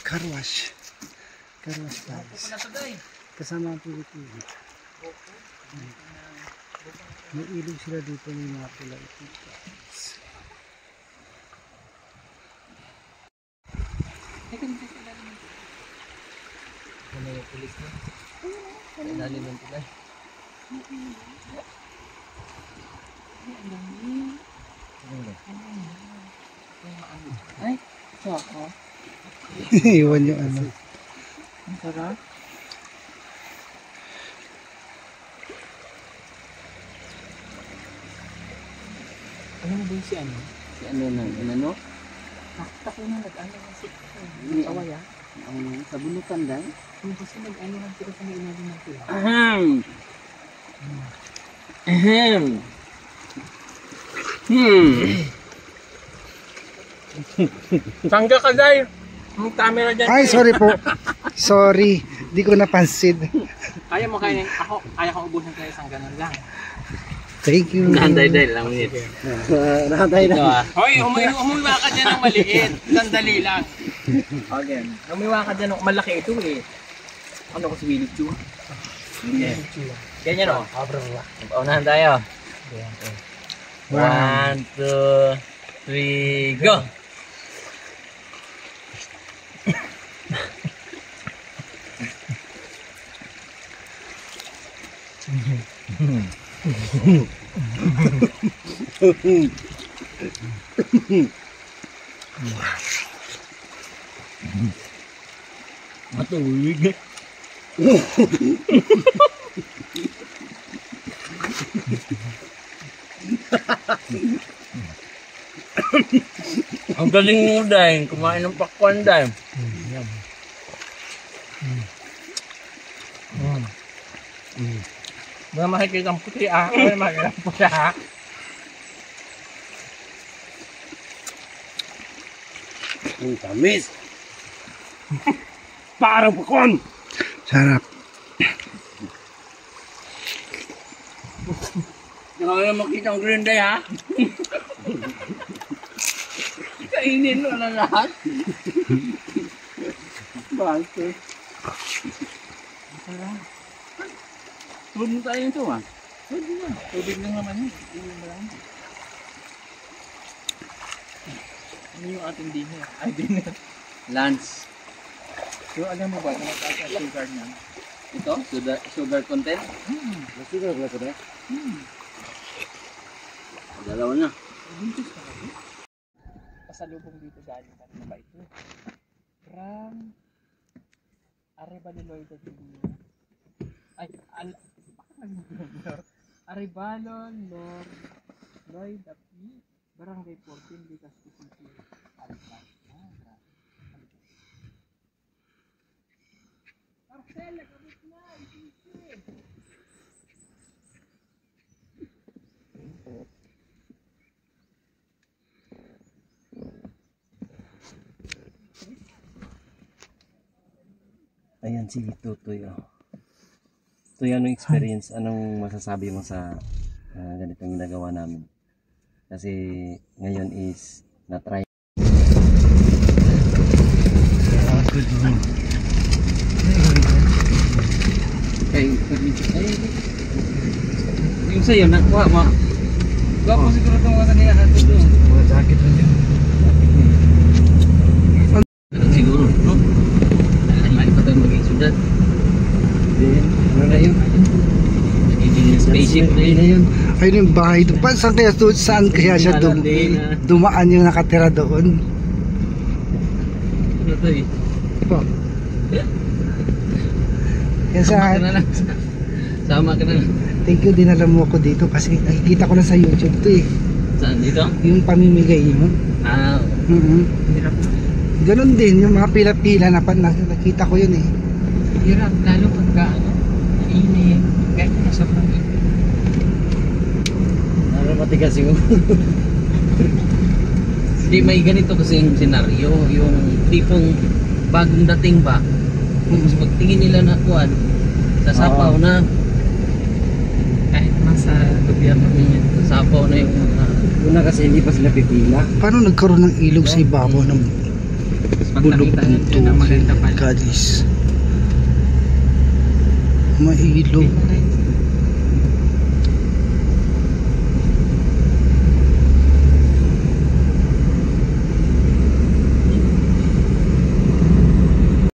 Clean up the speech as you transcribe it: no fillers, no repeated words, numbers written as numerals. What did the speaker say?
Car wash. Car wash guys. Kasama ang Pilipinas. May ilog sila dito ng mga pula ito guys. Ano yung pulis na? Ilalim ng tulay. Ay, saka. Iwan yung ano. Ang sarap. Ano ba yung si ano? Si ano na, ano? Nakita ko na nag-ano na si Kawaya. Sa bulutan dahil? Yung kasi nag-ano na sila sa may inalim ng tila. Ahem! Ahem! Tangga ka dahil! Ang camera dyan. Ay, sorry po. Sorry. Di ko napansin. Kaya mo kaya ako, kaya ko ubusin kayo isang ganun lang. Thank you. Nahanday-day lang minute. Nahanday-day. Hoy, umuwi ka dyan ng maliit. Sandali lang. Okay. Umuwi ka dyan ng malaki ito eh. Ano ko si Willie Chu? Ganyan o. Unahan tayo. 1, 2, 3, go! Matuwig. Ang galing mo dahil kumain ng pakwan dahil. Ba makikita ang puti ah. Ba makikita ang puti ah. Ang tamis. Parang pakwan. Sarap. Hindi ko na makita ang green day ha. Kainin mo na lahat. Bakit? Masarap. Huwag mo tayo ito ah. Pwede na. Tubig lang naman yun. Ano yung ating dinner? Ay, dinner. Lunch. So, alam mo ba, mataas ang sugar niya? Ito? Sugar content? Sugar ba ito na? Dalawa na. Pasalubong dito galing ka na ba ito? From Arevalo ay, Arevalo Lloyd Api Barangay 14 Legazpi City. Marcela, kabit na! Isisi! Ayan si Tutoy. Tutoy, anong experience? Anong masasabi mo sa ganitong ginagawa namin? Kasi ngayon is na-try. Yung sa'yo, nakuha mo. Kuha po siguro itong mga kanina natin doon. Mga jacket na dyan. Siguro, no? Ay pa tayo mag-isudat. Ano na yun? Spaceship na yun. Ayun yung bahay doon. Saan kaya siya dumaan yung nakatira doon? Ano to eh? Po. Yan sa Sama ka na lang. thank you din alam mo ako dito kasi nakikita ko na sa YouTube to eh. Saan dito? Yung pamimigay niyo. Hirap. Ganon din yung mga pila-pila na nakita ko yun eh. Hirap, lalo pagka init. Kahit nasa pangit. Matigas yung Hindi, may ganito kasi yung senaryo. Yung tipong bagong dating ba? Tapos pagtingin nila na kuwan, sasapaw na. Kahit nasa gobyerno niya, sasapaw na yung una kasi hindi pa sila pipila. Paano nagkaroon ng ilog sa ibabaw ng Tapos pag Bulog nakita ang yun na maganda tubig, pala. guys. Mailog.